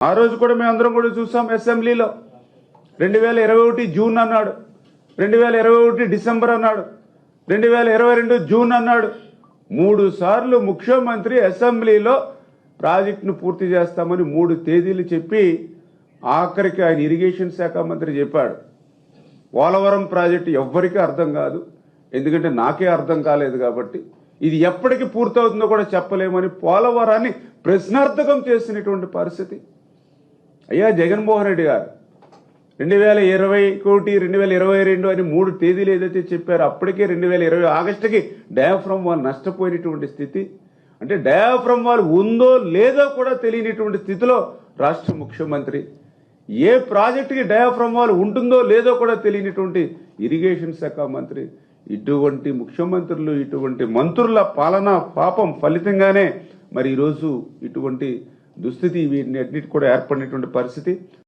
ఆ రోజు కూడా మేమందరం కూడా చూసాం అసెంబ్లీలో 2021 జూన్ అన్నాడు, 2021 డిసెంబర్ అన్నాడు, 2022 జూన్ అన్నాడు. 3 సార్లు ముఖ్యమంత్రి అసెంబ్లీలో ప్రాజెక్టును పూర్తి చేస్తామని 3 తేదీలు చెప్పి ఆఖరికి ఆయన ఇరిగేషన్ శాఖ మంత్రి చెప్పాడు. పోలవరం ప్రాజెక్టు ఎవ్వరికీ అర్థం కాదు, ఎందుకంటే నాకే అర్థం కాలేదు కాబట్టి ఇది ఎప్పటికి పూర్తవుతుందో కూడా చెప్పలేమని పోలవరాన్ని ప్రశ్నార్థకం చేసినటువంటి పరిస్థితి. అయ్యా జగన్మోహన్ రెడ్డి గారు 2021, 2022 అని 3 తేదీలు ఏదైతే చెప్పారో అప్పటికే 2020 ఆగస్టుకి డయాఫ్రమ్ వాల్ నష్టపోయినటువంటి స్థితి. అంటే డయాఫ్రమ్ వాల్ ఉందో లేదో కూడా తెలియనటువంటి స్థితిలో రాష్ట్ర ముఖ్యమంత్రి, ఏ ప్రాజెక్టుకి డయాఫ్రమ్ వాల్ ఉంటుందో లేదో కూడా తెలియనటువంటి ఇరిగేషన్ శాఖ మంత్రి. ఇటువంటి ముఖ్యమంత్రులు, ఇటువంటి మంత్రుల పాలనా పాపం ఫలితంగానే మరి ఈరోజు ఇటువంటి దుస్థితి వీటిని అన్నిటి కూడా ఏర్పడినటువంటి పరిస్థితి.